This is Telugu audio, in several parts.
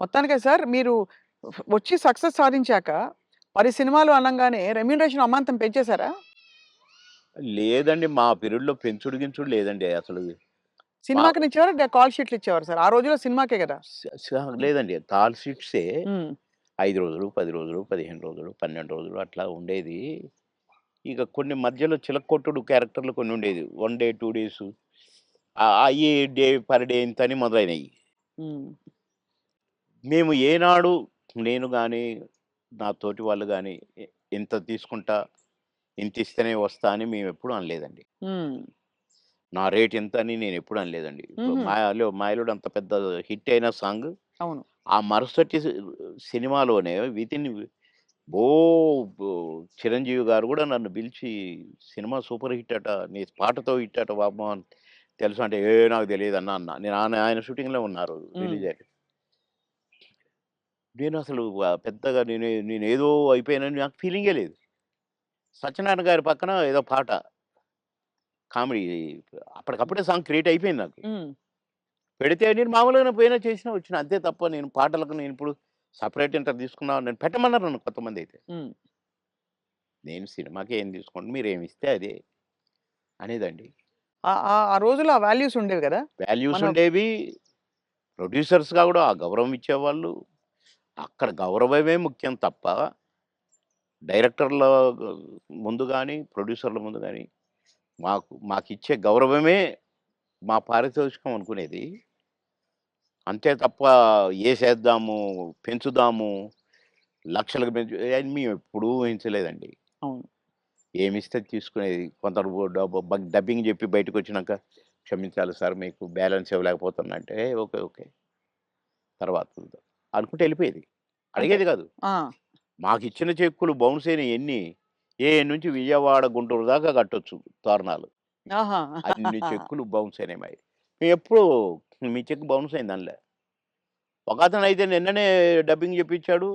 మొత్తానికే సార్ మీరు వచ్చి సక్సెస్ సాధించాక 10 సినిమాలు అనంగానే రెమ్యూనరేషన్ అమాంతం పెంచేసారా? లేదండి. మా పీరియడ్‌లో పెంచుడు గించుడు లేదండి అసలు. మా సినిమాకినిచ్చేవారా? కాల్ షీట్లు ఇచ్చేవారా సార్? ఆ రోజుల్లో సినిమాకే గదా! స స లేదండి. కాల్ షీట్సే హ్మ్. 5 రోజులు, 10 రోజులు, 15 రోజులు, 12 రోజులు అట్లా ఉండేది. ఇక కొన్ని మధ్యలో చిలక్కొట్టుడు క్యారెక్టర్‌లు కొన్ని ఉండేది. 1 డే, 2 డేసు అయ్యి డే పర్ డే ఇంతని మొదలైనయి. హ్మ్. మేము ఏనాడు నేను గాని, నా తోటి వాళ్ళు గాని ఇంత తీసుకుంటా, ఇంతిస్తేనే వస్తా అని మేమెప్పుడు అనలేదండి. హ్మ్. నా రేట్ ఇంతని నేనెప్పుడు అనలేదండి. ఇప్పుడు హుహు. 'మాయలోడు' అంత పెద్ద హిట్ అయిన సాంగ్. అవును. ఆ మరుసటి సినిమాలోనే వితిన్ ఓ బో చిరంజీవి గారు గూడా నన్ను పిలిచి, "సినిమా సూపర్ హిట్ అట. నీ పాటతో హిట్ అట బాబు" అని తెలుసా అంటే, నాకు తెలీదన్నా" అన్నా. నేను ఆయన షూటింగ్‌లో ఉన్నారు. హ్మ్. రిలీజ్ అయ్యాక. నేనసలు పెద్దగా నేనేదో అయిపోయానని నాకు ఫీలింగే లేదు. సత్యనారాయణ గారి పక్కన ఏదో పాట కామెడీ అప్పటికప్పుడే సాంగ్ క్రియేట్ అయిపోయింది నాకు. హ్మ్. పెడితే నేను మామూలుగానే పోయినా, చేసినా, వచ్చినా. అంతే తప్ప నేను పాటలకు నేనిప్పుడు సెపరేట్ ఇంత తీసుకున్నా నన్ను పెట్టమన్నారు నన్ను కొంతమందైతే. హ్మ్. నేను సినిమాకి ఏం తీసుకోండి మీరేమిస్తే అదే అనేదండి. ఆ ఆ ఆ రోజుల్లో ఆ వాల్యూస్ ఉండేవి గదా! వాల్యూస్ మన ఉండేవి. ప్రొడ్యూసర్స్‌గా గూడా ఆ గౌరవం ఇచ్చేవాళ్ళు. అక్కడ గౌరవమే ముఖ్యం తప్ప డైరెక్టర్ల ముందు గాని, ప్రొడ్యూసర్ల ముందు గాని మాకిచ్చే గౌరవమే మా పారితోషికం అనుకునేది. అంతే తప్ప ఏసేద్దాము, పెంచుదాము, లక్షలకు అని మేమెప్పుడూ ఊహించలేదండి. అవును. ఏమిస్తే తీసుకునేది. కొందరు డబ్బింగ్ జెప్పి బయటకొచ్చినాక, "క్షమించాలి సార్ మీకు బ్యాలెన్స్ ఇవ్వలేకపోతున్నా" అంటే, ఓకే. ఓకే. తర్వాత చూద్దాం అనుకుంటే ఎళ్ళిపోయేది. అంటే అడిగేది గాదు. ఆ! మాకిచ్చిన చెక్కులు బౌన్స్ అయినయి ఎన్ని, నుంచి విజయవాడ, గుంటూరు దాకా కట్టొచ్చు తోరణాలు. ఆహా! అన్ని చెక్కులు బౌన్స్ అయినాయి మాయి. మేమెప్పుడు మీ చెక్ బౌన్స్ అయిందనలే. ఒకతనయితే నిన్ననే డబ్బింగ్ జెప్పించాడు.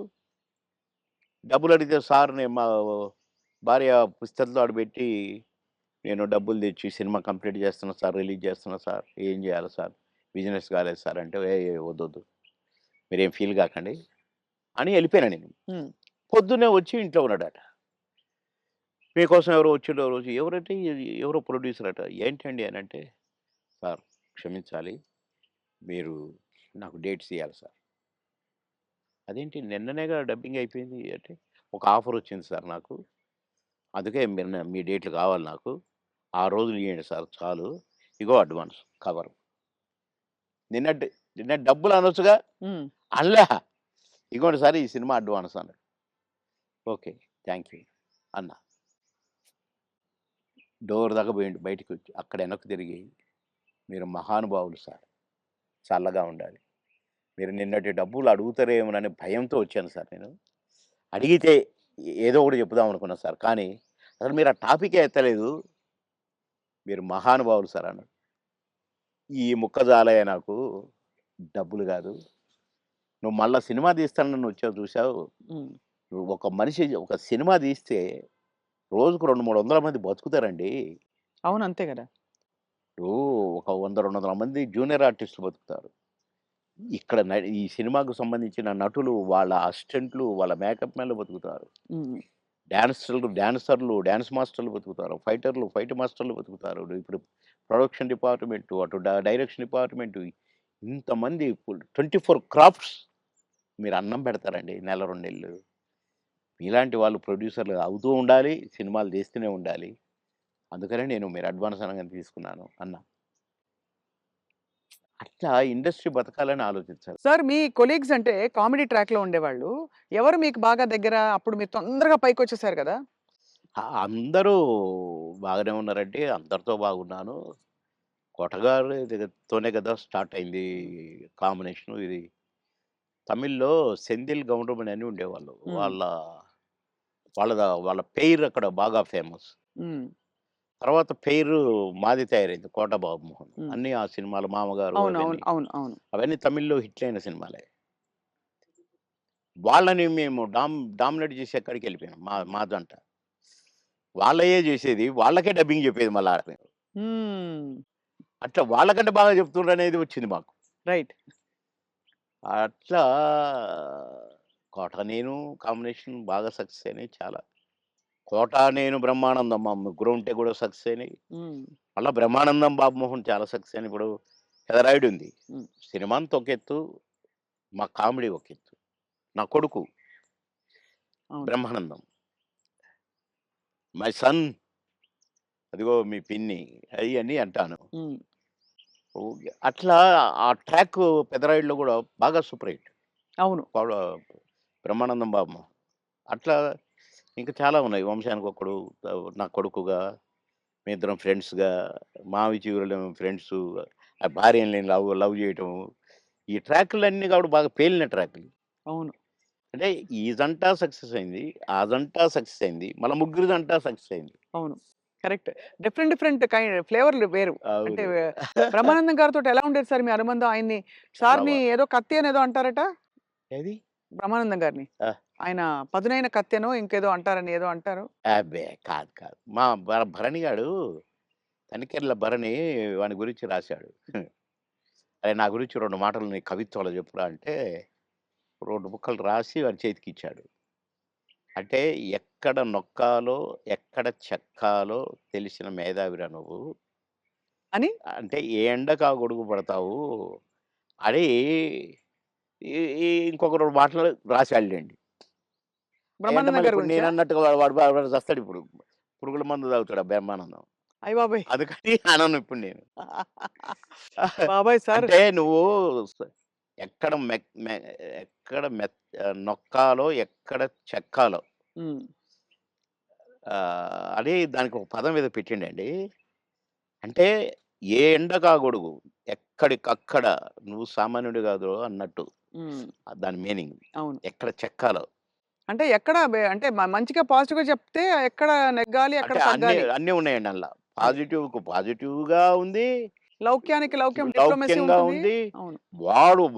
డబ్బులడిగితే సార్ నేను మా భార్య పుస్తకంతో ఆడబెట్టి, "నేను డబ్బులు తెచ్చి సినిమా కంప్లీట్ చేస్తున్నా సార్, రిలీజ్ చేస్తున్నా సార్. ఏం చేయాలి సార్? బిజినెస్ కాలేదు సార్" అంటే, వద్దొద్దు. మీరేం ఫీల్ కాకండి" అని ఎళ్ళిపోయాను నేను. హ్మ్. పొద్దున్నే వచ్చి ఇంట్లో ఉన్నాడట. "మీకోసం ఎవరో వచ్చిండ్రు ఆ రోజు." ఎవరంటే ఎవరో ప్రొడ్యూసర్ అట. "ఏంటండి" అనంటే, "సార్ క్షమించాలి. మీరు నాకు డేట్స్ ఇయ్యాలి సార్." "అదేంటి నిన్ననేగా డబ్బింగ్ అయిపోయింది" అంటే, "ఒక ఆఫర్ వచ్చింది సార్ నాకు. అందుకే మీ డేట్లు కావాలి నాకు. ఆ రోజులు ఇయ్యండి సార్ చాలు. ఇగో అడ్వాన్స్ కవరు." నిన్నటి నిన్న డబ్బులు అనొచ్చుగా? హ్మ్. అనలా. "ఇగోండి సార్ ఈ సినిమా అడ్వాన్స్" అన్నాడు. ఓకే. థాంక్ యూ అన్నా. డోర్ దాకా పోయిండు బయటికొచ్చి. అక్కడ వెనక్కి తిరిగి, "మీరు మహానుభావులు సార్. చల్లగా ఉండాలి. మీరు నిన్నటి డబ్బులు అడుగుతారేమోననే భయంతో వచ్చాను సార్ నేను. అడిగితే ఏదో ఒకటి చెప్పుదాం అనుకున్నా సార్. కానీ అసలు మీరు ఆ టాపికే ఎత్తలేదు. మీరు మహానుభావులు సార్" అన్నాడు. ఈ ముక్క చాలయ్య నాకు. డబ్బులు గాదు. నువ్వు మళ్ళా సినిమా తీస్తానని వచ్చావు చూసావు. హ్మ్. నువ్వు ఒక మనిషి ఒక సినిమా తీస్తే రోజుకు 200, 300 మంది బతుకుతారండి. అవును. అంతే గదా! ఇప్పుడు ఒక 100, 200 మంది జూనియర్ ఆర్టిస్టులు బతుకుతారు. ఇక్కడ ఈ సినిమాకు సంబంధించిన నటులు, వాళ్ళ అసిస్టెంట్లు, వాళ్ళ మేకప్ మ్యాన్‌లు బతుకుతారు. హ్మ్. డాన్సర్లు, డాన్స్ మాస్టర్‌లు బతుకుతారు. ఫైటర్లు, ఫైట్ మాస్టర్‌లు బతుకుతారు. ఇప్పుడు ప్రొడక్షన్ డిపార్ట్‌మెంటు, అటు డైరెక్షన్ డిపార్ట్‌మెంటు ఇంతమంది 24 క్రాఫ్ట్స్ మీరు అన్నం పెడతారండి నెల, 2 నెలలు. మీలాంటి వాళ్ళు ప్రొడ్యూసర్‌లు అవుతూ ఉండాలి. సినిమాలు తీస్తూనే ఉండాలి. అందుకనే నేను మీరు అడ్వాన్స్ అనంగానే తీసుకున్నాను అన్నా. అట్లా ఇండస్ట్రీ బతకాలని ఆలోచించాలి. సార్ మీ కొలీగ్స్ అంటే కామెడీ ట్రాక్‌లో ఉండేవాళ్ళు. ఎవరు మీకు బాగా దగ్గర? అప్పుడు మీరు తొందరగా పైకొచ్చేసారు గదా! అందరూ బాగానే ఉన్నారండి. అందరితో బాగున్నాను. 'కొటగారు' తోనే కదా స్టార్ట్ అయింది కాంబినేషను ఇది. తమిళ్‌లో 'సెంథిల్ గౌండమణి' అని ఉండేవాళ్ళు. హ్మ్. వాళ్ళ పెయిర్ అక్కడ బాగా ఫేమస్. హ్మ్. తర్వాత పెయిర్ మాది తయారైంది 'కోట బాబుమోహన్.' హ్మ్. అన్నీ ఆ సినిమాలు 'మామగారు' అవును. అవును. అవన్నీ. అవును. అవును. అవన్నీ తమిళ్‌లో హిట్లయిన సినిమాలే. వాళ్ళని మేము డామినేట్ చేసి ఎక్కడికెళ్ళిపోయాం మా జంట. వాళ్ళయే జేసేది. వాళ్ళకే డబ్బింగ్ జెప్పేది మళ్ళా మేము. హ్మ్. అట్లా వాళ్ళకంటే బాగా చెప్తుండ్రనేది వచ్చింది మాకు. రైట్. అట్లా 'కోట నేను' కాంబినేషన్ బాగా సక్సెస్ అయినాయి చాలా. 'కోట నేను', 'బ్రహ్మానందం' మా ముగ్గురు ఉంటే కూడా సక్సెస్ అయినాయి. హ్మ్. మళ్ళా 'బ్రహ్మానందం', 'బాబుమోహన్' చాలా సక్సెస్ అయినాయి. ఇప్పుడు 'పెదరాయుడు' ఉంది. హ్మ్. సినిమా అంతా ఒక ఎత్తు, మా కామెడీ ఒక ఎత్తు. నా కొడుకు అవును. 'బ్రహ్మానందం', 'మై సన్' అదిగో మీ పిన్ని అయన్నీ అంటాను. హ్మ్. అట్లా ఆ ట్రాక్ 'పెదరాయుడులో' కూడా బాగా సూపర్ హిట్. అవును. 'బ్రహ్మానందం', 'బాబుమోహన్' అట్లా ఇంకా చాలా ఉన్నాయి. 'వంశానికొక్కడు', నా కొడుకుగా, మేమిద్దరం ఫ్రెండ్స్‌గా, 'మావి చిగురులేమో' ఫ్రెండ్సు, ఆ భార్యని లవ్ లవ్ చేయటం. ఈ ట్రాకులన్నీ కూడా బాగా పేలిన ట్రాకులు. అవును. అంటే ఈ జంట సక్సెస్ అయింది. ఆ జంట సక్సెస్ అయింది. మళ్ళా ముగ్గురి జంట సక్సెస్ అయింది. అవును. కరెక్ట్. డిఫరెంట్ డిఫరెంట్ ఫ్లేవర్‌లు వేరు. అంటే అవును. బ్రహ్మానందం గారితోటి ఎలా ఉండేది సార్ మీ అనుబంధం? ఆయన్ని చాలా సార్‌ని ఏదో కత్తి అనేదో అంటారట? ఏది? బ్రహ్మానందం గారిని. ఆ! ఆయన పదునైన కత్తెనో ఇంకేదో అంటారని ఏదో అంటారు. అబ్బే! కాదు కాదు. మా భరణి గాడు, తనికెళ్ళ భరణి వాని గురించి రాశాడు. అరే! నా గురించి 2 మాటలు నీ కవిత్వంలో చెప్పురా అంటే, 2 ముక్కలు రాసి వాని చేతికిచ్చాడు. అంటే ఎక్కడ నొక్కాలో, ఎక్కడ చెక్కాలో తెలిసిన మేధావిరా నువ్వు. అని అంటే ఏ ఎండకు ఆ గొడుగు పడతావు అని ఈ ఈ ఇంకొక 2 మాటలు రాసాడులెండి. అయంటే బ్రహ్మానందం మళ్ళీ గారి ఇప్పుడు గురించా? నేనన్నట్టుగా వాడు చస్తాడిప్పుడు. పురుగుల మందు తాగుతాడు ఆ బ్రహ్మానందం. అయ్య బాబోయ్! అందుకని అనను ఇప్పుడు నేను. బాబోయ్! సార్ అంటే నువ్వు స ఎక్కడ ఎక్కడ నొక్కాలో, ఎక్కడ చెక్కాలో హ్మ్. అని దానికి ఒక పదం ఏదో పెట్టిండండి. అంటే ఏ ఎండకా గొడుగు, ఎక్కడికక్కడ నువ్వు సామాన్యుడు కాదురో అన్నట్టు. హ్మ్. దాని మీనింగ్. అవును. ఎక్కడ చెక్కాలో. అంటే ఎక్కడ అంటే మంచిగా పాజిటివ్‌గా చెప్తే ఎక్కడ నెగ్గాలి, ఎక్కడ అంటే అన్నీ తగ్గాలి. అన్నీ ఉన్నాయండి అందుల. అది. పాజిటివ్‌కు పాజిటివ్‌గా ఉంది. లౌక్యానికి లౌక్యం డిప్లొమసీ లౌక్యంగా ఉంటుంది. ఉంది. అవును.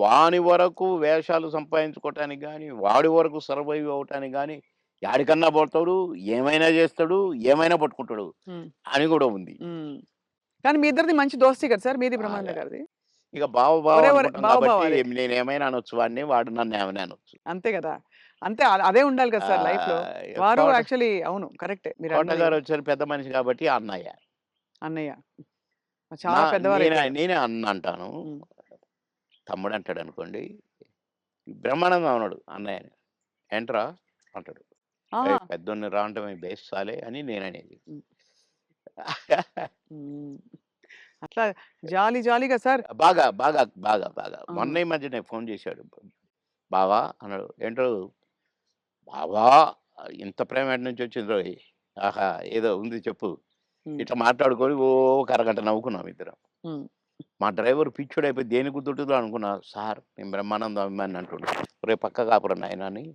వాని వరకు వేషాలు సంపాదించుకోవటానికి గాని, వాడి వరకు సర్వైవ్ అవ్వటానికి గాని, యాడికన్నా పోతాడు, ఏమైనా చేస్తాడు, ఏమైనా పట్టుకుంటాడు హ్మ్. అని కూడా ఉంది. హ్మ్. కానీ మీ ఇద్దరిది మంచి దోస్తీ కదా సార్! మీది బాగా. బ్రహ్మానందం గారిది. ఇక బావ బావ ఒరే! ఒరే! అనుకుంటాం బావ బావ కాబట్టి అదే. నేనేమైనా అనొచ్చు వాడిని, వాడు నన్నేమైనా అనొచ్చు. అంతే గదా! అంతే అదే ఉండాలి కదా సార్ లైఫ్‌లో. వారు కోట యాక్చువల్లీ అవును. కరెక్టే మీరన్నది. కోటగారొచ్చారు పెద్ద మనిషి కాబట్టి అన్నయ్య. అన్నయ్య. నా చాలా పెద్దవారైపోయారు. నేనే అన్న అంటాను. హ్మ్. తమ్ముడంటాడనుకోండి. బ్రహ్మానందం అనడు అన్నయ్యని. "ఏంట్రా" అంటాడు. ఆహా! "ఏయ్! పెద్దోడిని రా అంటమే బేస్ సాలే" అని నేననేది. హ్మ్. హ్మ్. అట్లా జాలీ జాలీగా సార్ బాగా, బాగా, బాగా, బాగా. ఆ! మొన్న ఈ మధ్యనే ఫోను చేశాడు. "బావా" అన్నాడు. "ఏంటో బావా ఇంత ప్రేమ ఎటునుంచొచ్చిందోయ్? ఆహా! ఏదో ఉంది చెప్పు." హ్మ్. ఇట్లా మాట్లాడుకొని ఓ ఒక అరగంట నవ్వుకున్నాం ఇద్దరం. హ్మ్. మా డ్రైవర్ పిచ్చోడైపోయి దేనికి గుద్దుతుందో అనుకున్నా. సార్ నేను బ్రహ్మానందం అభిమానిని అంటుండు. ఒరేయ్ పక్కకు ఆపురా నాయనా అని.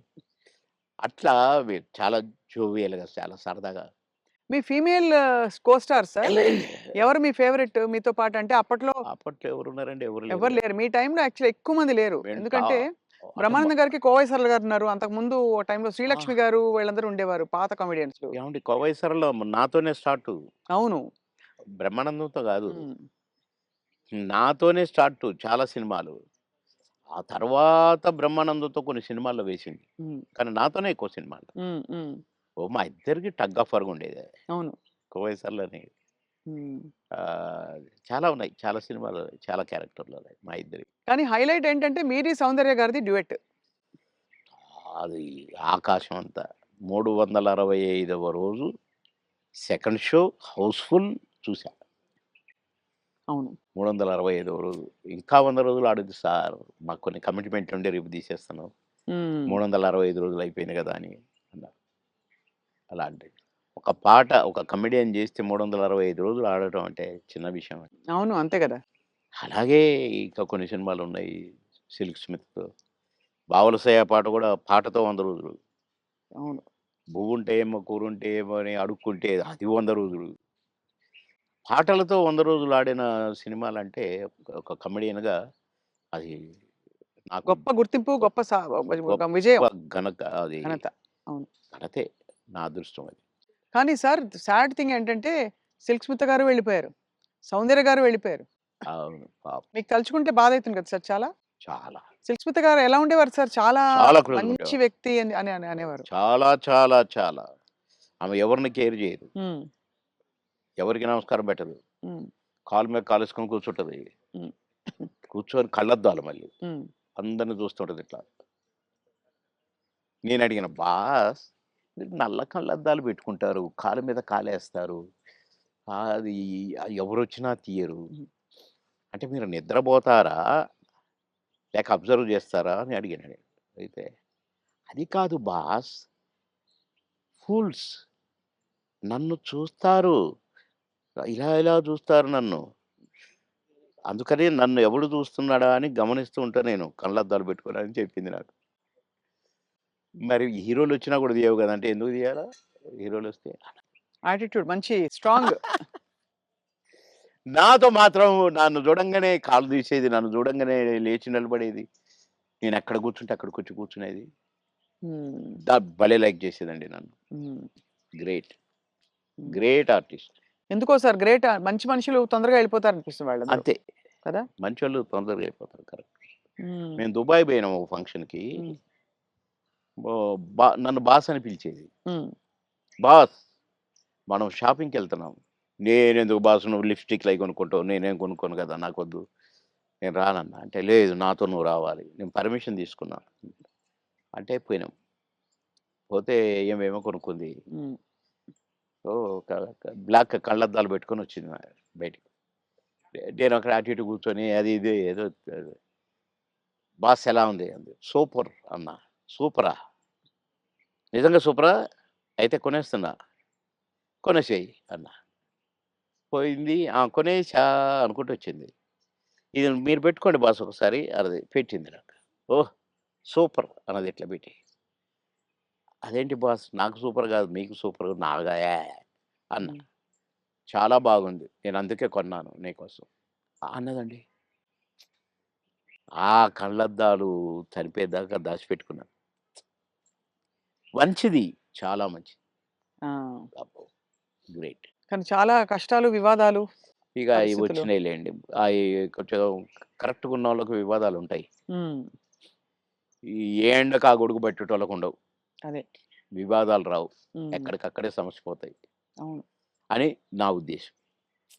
అట్లా చాలా జోవియల్‌గా చాలా సరదాగా. మీ ఫీమేల్ కో స్టార్ సార్? ఎవరు మీ ఫేవరెట్ మీతో పాటు? అంటే అప్పట్లో అప్పట్లో ఎవరున్నారండి? ఎవరు ఎవ్వరు లేరుగా. లేరు. మీ టైమ్‌లో యాక్చువల్లీ ఎక్కువ మంది లేరు. వెంట ఎందుకంటే అంటే బ్రహ్మానందం గారికి కోవై సరళ గారున్నారు. అంతకుముందు ఓ టైమ్‌లో ఆ! శ్రీలక్ష్మి గారు వీళ్ళందరూ ఉండేవారు పాత కామెడియన్సు. ఏవండీ 'కోవై సరళ' నాతోనే స్టార్టు. అవును. బ్రహ్మానందంతో గాదు. హ్మ్. నాతోనే స్టార్టు చాలా సినిమాలు. ఆ తర్వాత బ్రహ్మానందంతో కొన్ని సినిమాల్లో వేసింది. హ్మ్. కానీ నాతోనే ఎక్కువ సినిమాలు. హ్మ్. హ్మ్. మా ఇద్దరికి టగ్ ఆఫ్ వార్‌గా ఉండేది. అవును. 'కోవై సరళని' హ్మ్. చాలా ఉన్నాయి. చాలా సినిమాలు, చాలా క్యారెక్టర్‌లున్నాయి మా ఇద్దరియి. కానీ హైలైట్ ఏంటంటే మీది, సౌందర్య గారిది డ్యూయెట్. అది ఆకాశం అంత. 365వ రోజు సెకండ్ షో హౌస్‌ఫుల్ చూసా. అవును. 365వ రోజు. ఇంకా 100 రోజులు ఆడుద్ది సార్. మాకు కొన్ని కమిట్మెంట్ ఉండి రేపు తీసేస్తాను. హ్మ్. 365 రోజులు అయిపోయింది కదా! అని అన్నారు. అలాంటిది. ఒక పాట ఒక కమెడియన్ చేస్తే 365 రోజులు ఆడటం అంటే చిన్న విషయమా? అవును. అంతే గదా! అలాగే ఇంకా కొన్ని సినిమాలున్నాయి. 'సిల్క్ స్మిత్', 'బావలసయ్య' పాట కూడా పాటతో 100 రోజులు. అవును. 'బువ్వుంటే ఏమో కూరుంటే ఏమో' అని అడుక్కుంటే అది 100 రోజులు. పాటలతో 100 రోజులు ఆడిన సినిమాలంటే ఒక కమెడియన్‌గా అది నాకు గొప్ప గుర్తింపు, గొప్ప గొప్ప ఒక గొప్ప విజయం. అది ఘనత. అవును. ఘనతే. నా అదృష్టం అది. కానీ సార్ సాడ్ థింగ్ ఏంటంటే 'సిల్క్ స్మిత' గారు వెళ్ళిపోయారు. 'సౌందర్య' గారు వెళ్ళిపోయారు. అవును. పాపం. మీకు తలుచుకుంటే బాధైతుంది కదా సార్ చాలా? చాలా. సుస్మిత గారు ఎలా ఉండేవారు సార్? చాలా చాలా క్లోజ్‌గా మంచి ఉండేవారు. వ్యక్తి అని అనేవారు. చాలా, చాలా, చాలా. ఆమె ఎవరిని కేర్ చేయదు. హ్మ్. ఎవరికీ నమస్కారం పెట్టదు. హ్మ్. కాలు మీద కాలేసుకొని కూర్చుంటది. హ్మ్. కూర్చొని కళ్ళద్దాలు మళ్ళీ. హ్మ్. అందరిని చూస్తుంటది ఇట్లా. నేనడిగాను, "బాస్ మీరు నల్ల కళ్ళద్దాలు పెట్టుకుంటారు. కాలు మీద కాలేస్తారు. అది ఎవరొచ్చినా తీయరు. హ్మ్. అంటే మీరు నిద్రపోతారా? లేక అబ్జర్వ్ చేస్తారా?" అని అడిగాను నేను. అయితే, "అది కాదు బాస్. ఫూల్స్ నన్ను చూస్తారు. ఇలా ఇలా చూస్తారు నన్ను. అందుకని నన్ను ఎవడు చూస్తున్నాడా అని గమనిస్తూ ఉంటా నేను కళ్ళద్దాలు పెట్టుకొని" అని చెప్పింది నాకు. మరి హీరోలొచ్చినా కూడా తీయవు గదా! అంటే ఎందుకు తీయాలా? హీరోలొస్తే? యాటిట్యూడ్ మంచి స్ట్రాంగ్. నాతో మాత్రం నన్ను చూడంగానే కాళ్ళు తీసేది. నన్ను చూడంగానే లేచి నిలబడేది. నేనెక్కడ కూర్చుంటే అక్కడికొచ్చి కూర్చునేది. హ్మ్. భలే లైక్ చేసేదండి నన్ను. హ్మ్. గ్రేట్. హ్మ్. Great artist. ఎందుకో సార్ గ్రేట్ మంచి మనుషులు తొందరగా వెళ్ళిపోతారనిపిస్తుంది వాళ్ళందరూ. అంతే. కదా! మంచోళ్ళు తొందరగా అయిపోతారు. కరెక్ట్. హ్మ్. మేము దుబాయ్ పోయినాం ఒక ఫంక్షన్‌కి. హ్మ్. నన్ను బాస్ అని పిలిచేది. హ్మ్. బాస్ మనం షాపింగ్‌కెళ్తున్నాం. నేనెందుకు బాస్ నువ్వు లిప్‌స్టిక్‌లు అయి కొనుక్కుంటావు. నేనేం కొనుక్కోను కదా! నాకొద్దు. నేను రానన్నా. అంటే లేదు నాతో నువ్వు రావాలి. నేను పర్మిషన్ తీసుకున్నా. అంటే పోయినాం. పోతే ఏమేమో కొనుక్కుంది. హ్మ్. ఓహ్! బ్లాక్ కళ్ళద్దాలు పెట్టుకొనొచ్చింది బయటికి. నేను అక్కడ అటు ఇటు కూర్చొని అది ఇది ఏదో బాస్ ఎలా ఉంది? అంది. సూపర్ అన్నా. సూపరా? నిజంగా సూపరా? అయితే కొనేస్తున్నా. కొనేసేయి అన్నా. పోయింది. ఆ! కొనేసా అనుకుంటూ వచ్చింది. ఇది మీరు పెట్టుకోండి బాస్ ఒకసారి అన్నది. పెట్టింది నాకు. ఓహ్! సూపర్ అన్నది ఇట్లా పెట్టి. అదేంటి బాస్ నాకు సూపర్ కాదు మీకు సూపర్ నాగా అన్నా. హ్మ్. చాలా బాగుంది. నేను అందుకే కొన్నాను నీకోసం. అన్నదండి. ఆ కళ్ళద్దాలు చనిపోయేదాకా దాచిపెట్టుకున్నాను. మంచిది. చాలా మంచిది. ఆ! అబ్బో! గ్రేట్. కానీ చాలా కష్టాలు, వివాదాలు, ఇక అయి పరిస్థితులు. వచ్చినాయిలెండి. అయి కొంచెం కరెక్ట్‌గా ఉన్నోళ్ళకి వివాదాలుంటాయి. హ్మ్. ఈ ఏ ఎండకు ఆ గొడుగు పట్టేటోళ్ళకుండవు. అదే. వివాదాలు రావు. హ్మ్. ఎక్కడికక్కడే సమసిపోతాయి అవును. అని నా ఉద్దేశం.